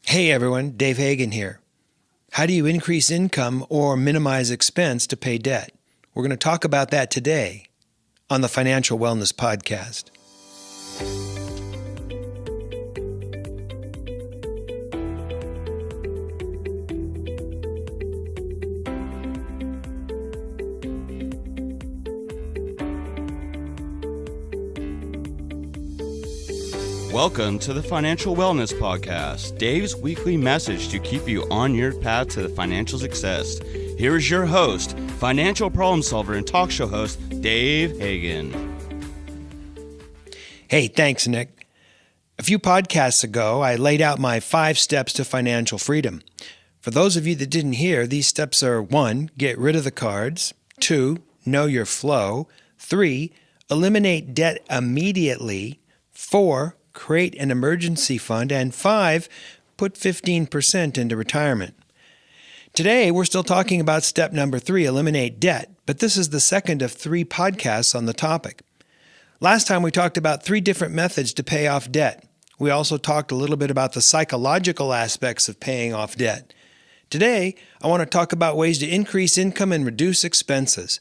Hey everyone, Dave Hagan here. How do you increase income or minimize expense to pay debt? We're going to talk about that today on the Financial Wellness Podcast. Welcome to the Financial Wellness Podcast, Dave's weekly message to keep you on your path to the financial success. Here is your host, financial problem solver and talk show host, Dave Hagan. Hey, thanks, Nick. A few podcasts ago, I laid out my 5 steps to financial freedom. For those of you that didn't hear, these steps are 1, get rid of the cards, 2, know your flow, 3, eliminate debt immediately, 4, create an emergency fund, and 5, put 15% into retirement. Today, we're still talking about step number 3, eliminate debt, but this is the second of 3 podcasts on the topic. Last time we talked about 3 different methods to pay off debt. We also talked a little bit about the psychological aspects of paying off debt. Today, I want to talk about ways to increase income and reduce expenses.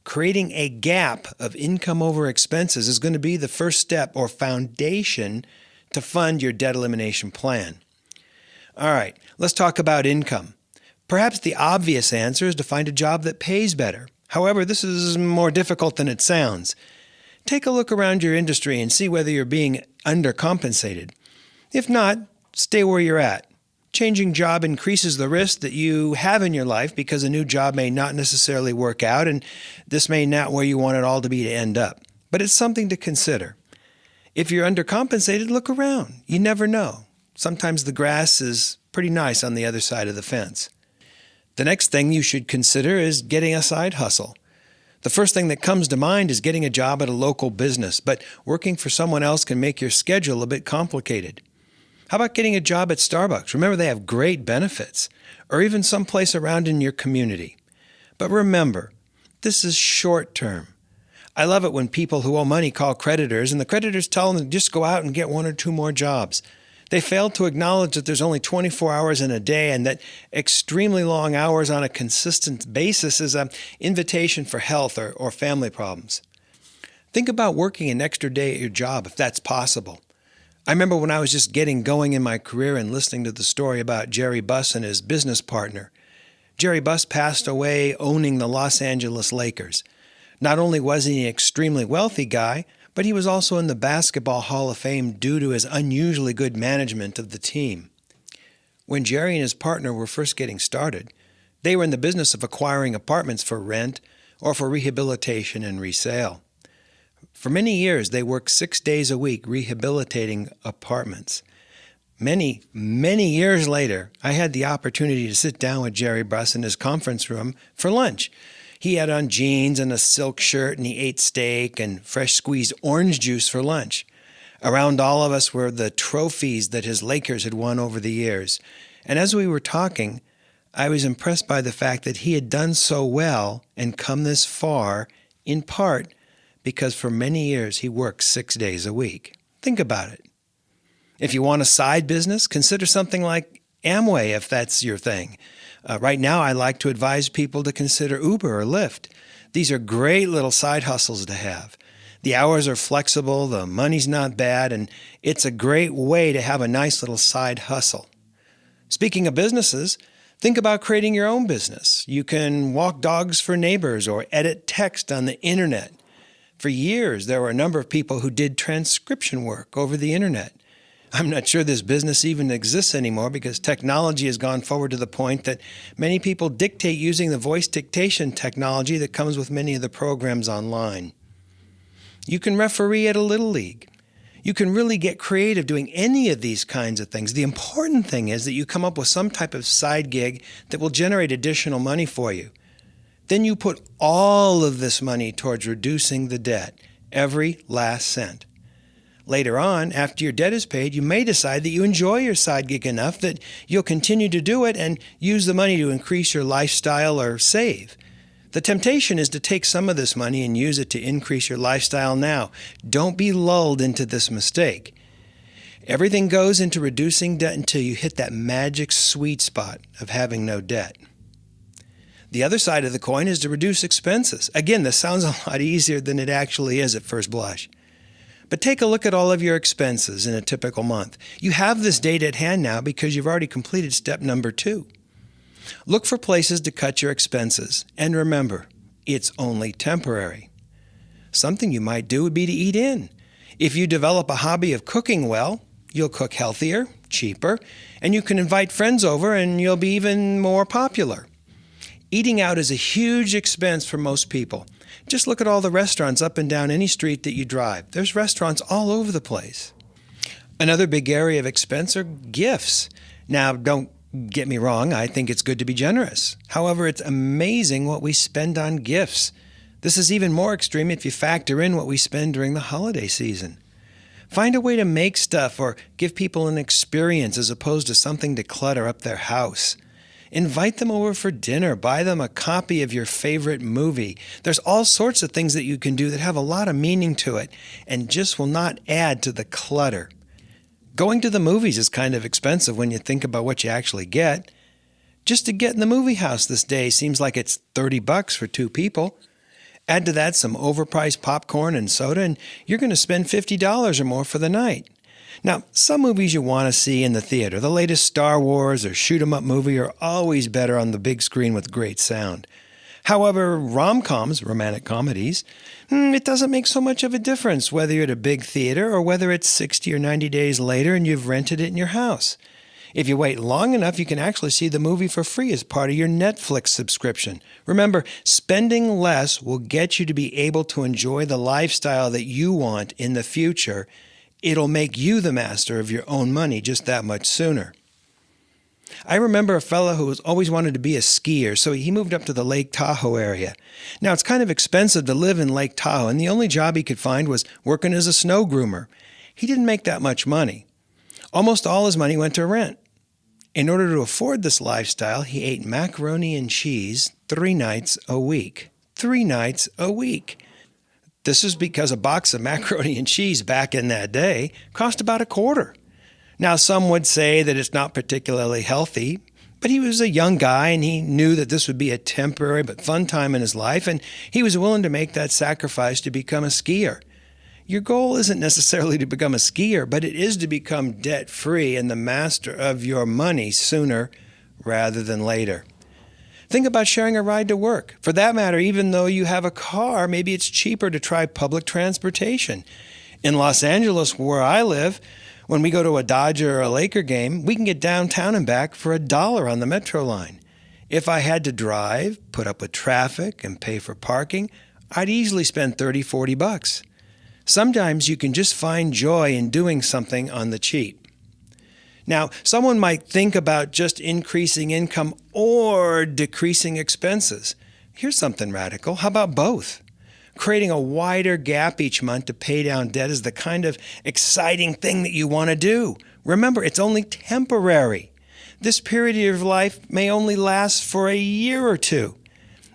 Creating a gap of income over expenses is going to be the first step or foundation to fund your debt elimination plan. All right, let's talk about income. Perhaps the obvious answer is to find a job that pays better. However, this is more difficult than it sounds. Take a look around your industry and see whether you're being undercompensated. If not, stay where you're at. Changing job increases the risk that you have in your life because a new job may not necessarily work out, and this may not where you want it all to be to end up. But it's something to consider. If you're undercompensated, look around. You never know. Sometimes the grass is pretty nice on the other side of the fence. The next thing you should consider is getting a side hustle. The first thing that comes to mind is getting a job at a local business, but working for someone else can make your schedule a bit complicated. How about getting a job at Starbucks? Remember, they have great benefits, or even someplace around in your community. But remember, this is short term. I love it when people who owe money call creditors, and the creditors tell them to just go out and get 1 or 2 more jobs. They fail to acknowledge that there's only 24 hours in a day and that extremely long hours on a consistent basis is an invitation for health or family problems. Think about working an extra day at your job if that's possible. I remember when I was just getting going in my career and listening to the story about Jerry Buss and his business partner. Jerry Buss passed away owning the Los Angeles Lakers. Not only was he an extremely wealthy guy, but he was also in the Basketball Hall of Fame due to his unusually good management of the team. When Jerry and his partner were first getting started, they were in the business of acquiring apartments for rent or for rehabilitation and resale. For many years, they worked 6 days a week rehabilitating apartments. Many years later, I had the opportunity to sit down with Jerry Buss in his conference room for lunch. He had on jeans and a silk shirt, and he ate steak and fresh squeezed orange juice for lunch. Around all of us were the trophies that his Lakers had won over the years. And as we were talking, I was impressed by the fact that he had done so well and come this far, in part because for many years he worked 6 days a week. Think about it. If you want a side business, consider something like Amway if that's your thing. Right now, I like to advise people to consider Uber or Lyft. These are great little side hustles to have. The hours are flexible, the money's not bad, and it's a great way to have a nice little side hustle. Speaking of businesses, think about creating your own business. You can walk dogs for neighbors or edit text on the internet. For years, there were a number of people who did transcription work over the internet. I'm not sure this business even exists anymore because technology has gone forward to the point that many people dictate using the voice dictation technology that comes with many of the programs online. You can referee at a little league. You can really get creative doing any of these kinds of things. The important thing is that you come up with some type of side gig that will generate additional money for you. Then you put all of this money towards reducing the debt, every last cent. Later on, after your debt is paid, you may decide that you enjoy your side gig enough that you'll continue to do it and use the money to increase your lifestyle or save. The temptation is to take some of this money and use it to increase your lifestyle now. Don't be lulled into this mistake. Everything goes into reducing debt until you hit that magic sweet spot of having no debt. The other side of the coin is to reduce expenses. Again, this sounds a lot easier than it actually is at first blush. But take a look at all of your expenses in a typical month. You have this data at hand now because you've already completed step number 2. Look for places to cut your expenses. And remember, it's only temporary. Something you might do would be to eat in. If you develop a hobby of cooking well, you'll cook healthier, cheaper, and you can invite friends over and you'll be even more popular. Eating out is a huge expense for most people. Just look at all the restaurants up and down any street that you drive. There's restaurants all over the place. Another big area of expense are gifts. Now, don't get me wrong, I think it's good to be generous. However, it's amazing what we spend on gifts. This is even more extreme if you factor in what we spend during the holiday season. Find a way to make stuff or give people an experience as opposed to something to clutter up their house. Invite them over for dinner. Buy them a copy of your favorite movie. There's all sorts of things that you can do that have a lot of meaning to it and just will not add to the clutter. Going to the movies is kind of expensive when you think about what you actually get. Just to get in the movie house this day seems like it's $30 for 2 people. Add to that some overpriced popcorn and soda, and you're going to spend $50 or more for the night. Now, some movies you want to see in the theater, the latest Star Wars or shoot-'em-up movie, are always better on the big screen with great sound. However, rom-coms, romantic comedies, it doesn't make so much of a difference whether you're at a big theater or whether it's 60 or 90 days later and you've rented it in your house. If you wait long enough, you can actually see the movie for free as part of your Netflix subscription. Remember, spending less will get you to be able to enjoy the lifestyle that you want in the future. It'll make you the master of your own money just that much sooner. I remember a fellow who always wanted to be a skier, so he moved up to the Lake Tahoe area. Now, it's kind of expensive to live in Lake Tahoe, and the only job he could find was working as a snow groomer. He didn't make that much money. Almost all his money went to rent. In order to afford this lifestyle, he ate macaroni and cheese 3 nights a week. 3 nights a week. This is because a box of macaroni and cheese back in that day cost about $0.25. Now, some would say that it's not particularly healthy, but he was a young guy and he knew that this would be a temporary but fun time in his life, and he was willing to make that sacrifice to become a skier. Your goal isn't necessarily to become a skier, but it is to become debt-free and the master of your money sooner rather than later. Think about sharing a ride to work. For that matter, even though you have a car, maybe it's cheaper to try public transportation. In Los Angeles, where I live, when we go to a Dodger or a Laker game, we can get downtown and back for $1 on the Metro line. If I had to drive, put up with traffic, and pay for parking, I'd easily spend $30-40. Sometimes you can just find joy in doing something on the cheap. Now, someone might think about just increasing income or decreasing expenses. Here's something radical. How about both? Creating a wider gap each month to pay down debt is the kind of exciting thing that you want to do. Remember, it's only temporary. This period of your life may only last for a year or 2.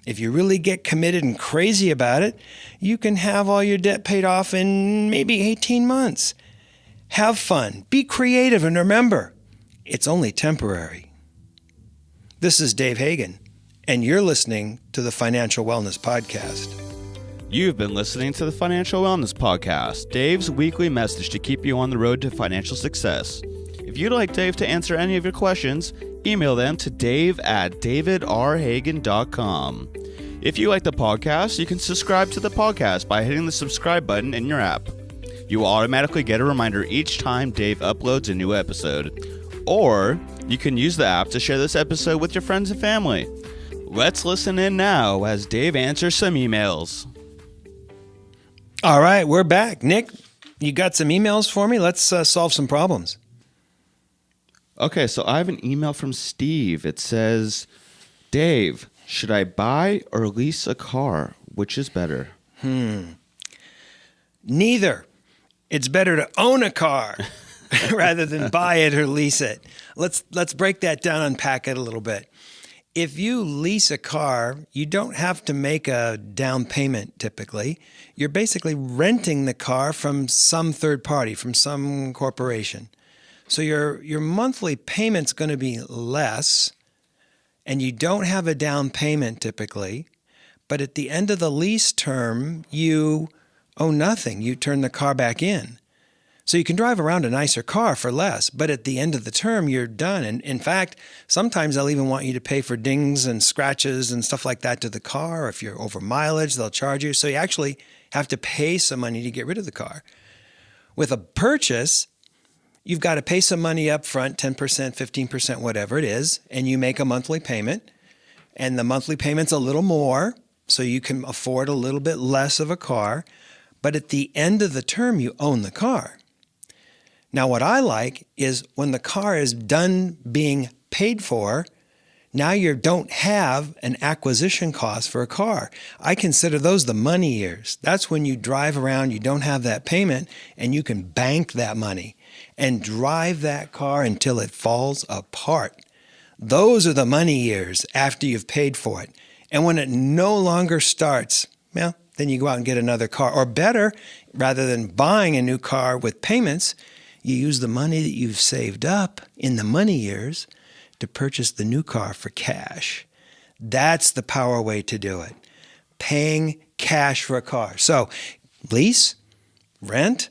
If you really get committed and crazy about it, you can have all your debt paid off in maybe 18 months. Have fun, be creative, and remember, it's only temporary. This is Dave Hagan, and you're listening to the Financial Wellness Podcast. You've been listening to the Financial Wellness Podcast, Dave's weekly message to keep you on the road to financial success. If you'd like Dave to answer any of your questions, email them to dave@davidrhagan.com. If you like the podcast, you can subscribe to the podcast by hitting the subscribe button in your app. You will automatically get a reminder each time Dave uploads a new episode. Or you can use the app to share this episode with your friends and family. Let's listen in now as Dave answers some emails. All right, we're back. Nick, you got some emails for me? Let's solve some problems. Okay, so I have an email from Steve. It says, Dave, should I buy or lease a car? Which is better? Neither. It's better to own a car rather than buy it or lease it. Let's break that down, unpack it a little bit. If you lease a car, you don't have to make a down payment typically. You're basically renting the car from some third party, from some corporation. So your monthly payment's going to be less, and you don't have a down payment typically. But at the end of the lease term, you owe nothing. You turn the car back in. So you can drive around a nicer car for less, but at the end of the term, you're done. And in fact, sometimes they'll even want you to pay for dings and scratches and stuff like that to the car. If you're over mileage, they'll charge you. So you actually have to pay some money to get rid of the car. With a purchase, you've got to pay some money up front, 10%, 15%, whatever it is, and you make a monthly payment. And the monthly payment's a little more, so you can afford a little bit less of a car. But at the end of the term, you own the car. Now, what I like is when the car is done being paid for, now you don't have an acquisition cost for a car. I consider those the money years. That's when you drive around, you don't have that payment, and you can bank that money and drive that car until it falls apart. Those are the money years after you've paid for it. And when it no longer starts, well, then you go out and get another car. Or better, rather than buying a new car with payments, you use the money that you've saved up in the money years to purchase the new car for cash. That's the power way to do it. Paying cash for a car. So lease, rent,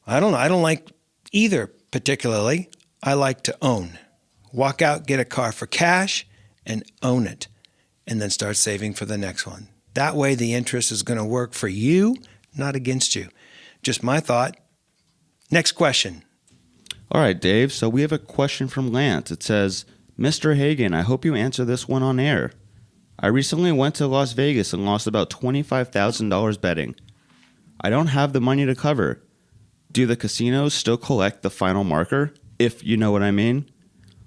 I don't know. I don't like either particularly. I like to own. Walk out, get a car for cash and own it, and then start saving for the next one. That way the interest is going to work for you, not against you. Just my thought. Next question. All right, Dave. So we have a question from Lance. It says, Mr. Hagan, I hope you answer this one on air. I recently went to Las Vegas and lost about $25,000 betting. I don't have the money to cover. Do the casinos still collect the final marker, if you know what I mean?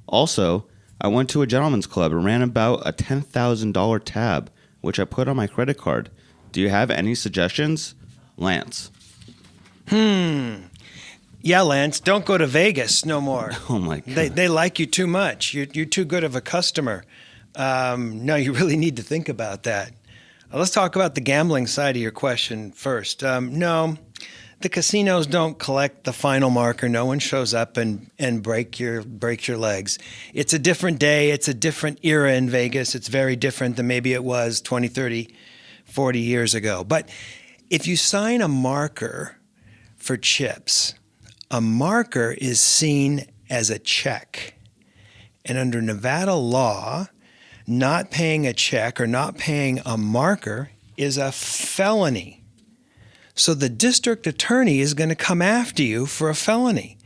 Also, I went to a gentleman's club and ran about a $10,000 tab, which I put on my credit card. Do you have any suggestions? Lance. Yeah, Lance, don't go to Vegas no more. Oh, my God. They like you too much. You're too good of a customer. No, you really need to think about that. Let's talk about the gambling side of your question first. No, the casinos don't collect the final marker. No one shows up and breaks your legs. It's a different day. It's a different era in Vegas. It's very different than maybe it was 20, 30, 40 years ago. But if you sign a marker for chips, a marker is seen as a check. And under Nevada law, not paying a check or not paying a marker is a felony. So the district attorney is going to come after you for a felony.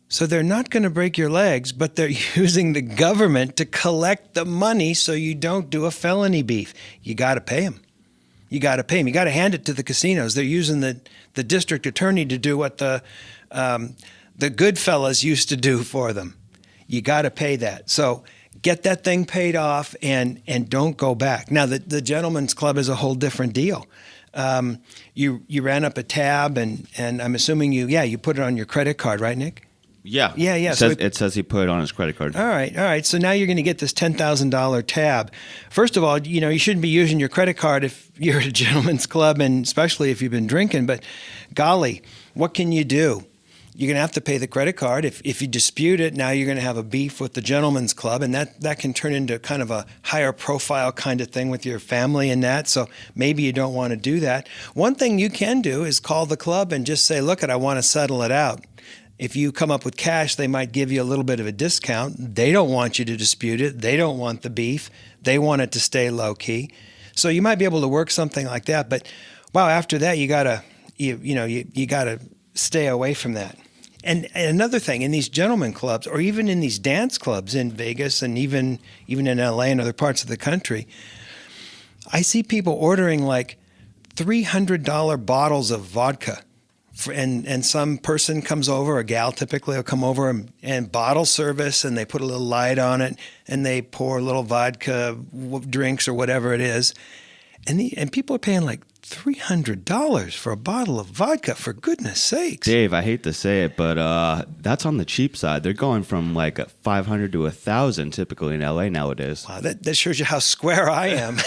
So they're not going to break your legs, but they're using the government to collect the money so you don't do a felony beef. You got to pay them. You got to pay them. You got to hand it to the casinos. They're using the district attorney to do what the good fellas used to do for them. You got to pay that. So get that thing paid off and don't go back. Now, the Gentleman's Club is a whole different deal. You ran up a tab and I'm assuming you put it on your credit card, right, Nick? Yeah. Yeah. It says he put it on his credit card. All right. So now you're going to get this $10,000 tab. First of all, you shouldn't be using your credit card if you're at a Gentleman's Club, and especially if you've been drinking. But golly, what can you do? You're going to have to pay the credit card. If you dispute it, now you're going to have a beef with the Gentleman's Club, and that can turn into kind of a higher profile kind of thing with your family and that. So maybe you don't want to do that. One thing you can do is call the club and just say, look, I want to settle it out. If you come up with cash, they might give you a little bit of a discount. They don't want you to dispute it. They don't want the beef. They want it to stay low key. So you might be able to work something like that. But wow, after that, you gotta stay away from that. And another thing, in these gentleman clubs, or even in these dance clubs in Vegas and even in LA and other parts of the country, I see people ordering like $300 bottles of vodka. And some person comes over, a gal typically will come over and bottle service, and they put a little light on it, and they pour a little vodka drinks or whatever it is. And people are paying like $300 for a bottle of vodka, for goodness sakes. Dave, I hate to say it, but that's on the cheap side. They're going from like $500 to $1,000 typically in LA nowadays. Wow, that shows you how square I am.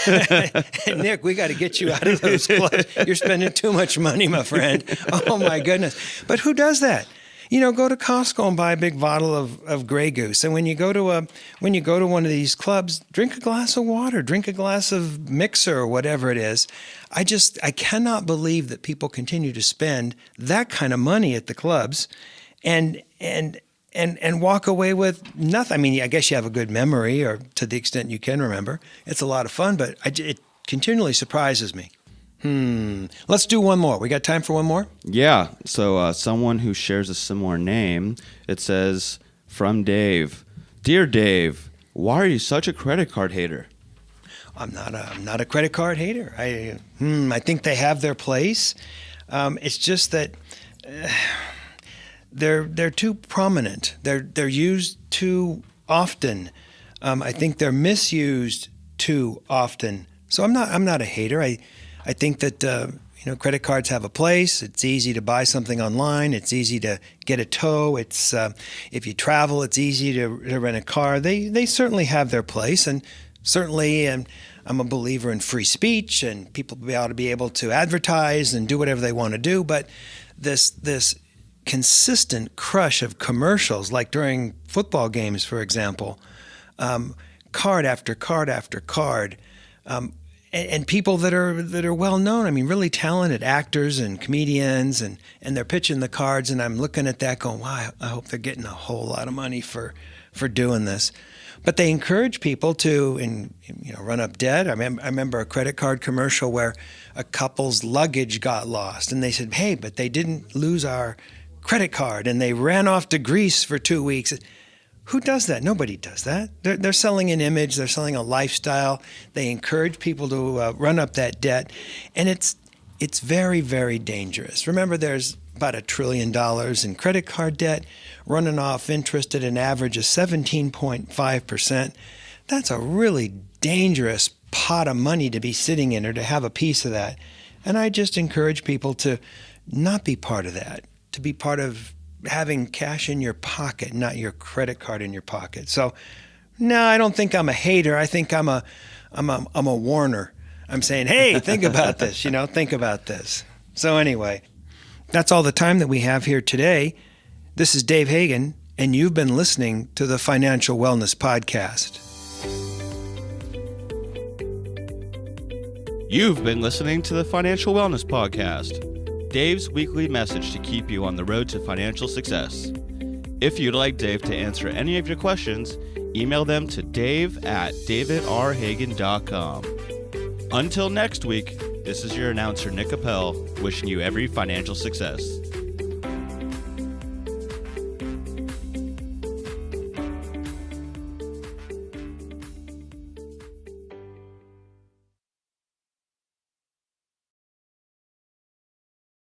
Nick, we got to get you out of those clubs. You're spending too much money, my friend. Oh, my goodness. But who does that? go to Costco and buy a big bottle of Grey Goose. And when you go to one of these clubs, drink a glass of water, drink a glass of mixer or whatever it is. I cannot believe that people continue to spend that kind of money at the clubs and walk away with nothing. I mean, I guess you have a good memory, or to the extent you can remember. It's a lot of fun, but it continually surprises me. Let's do one more. We got time for one more? Yeah. So someone who shares a similar name, it says, from Dave. Dear Dave, why are you such a credit card hater? I'm not a credit card hater. I think they have their place. It's just that they're too prominent. They're used too often. I think they're misused too often. So I'm not a hater. I think that credit cards have a place. It's easy to buy something online. It's easy to get a tow. It's if you travel, it's easy to rent a car. They certainly have their place, and certainly, I'm a believer in free speech, and people ought to be able to advertise and do whatever they want to do. But this consistent crush of commercials, like during football games, for example, card after card after card. And people that are well known, I mean, really talented actors and comedians, and they're pitching the cards, and I'm looking at that going, wow, I hope they're getting a whole lot of money for doing this. But they encourage people to run up debt. I remember a credit card commercial where a couple's luggage got lost, and they said, hey, but they didn't lose our credit card, and they ran off to Greece for 2 weeks. Who does that? Nobody does that. They're selling an image. They're selling a lifestyle. They encourage people to run up that debt, and it's very, very dangerous. Remember, there's about $1 trillion in credit card debt, running off interest at an average of 17.5%. That's a really dangerous pot of money to be sitting in, or to have a piece of that. And I just encourage people to not be part of that, to be part of having cash in your pocket, not your credit card in your pocket. So, no, I don't think I'm a hater. I think I'm a warner. I'm saying, hey, think about this, think about this. So anyway, that's all the time that we have here today. This is Dave Hagan, and you've been listening to the Financial Wellness Podcast. You've been listening to the Financial Wellness Podcast, Dave's weekly message to keep you on the road to financial success. If you'd like Dave to answer any of your questions, email them to dave@davidrhagan.com. Until next week, this is your announcer, Nick Appel, wishing you every financial success.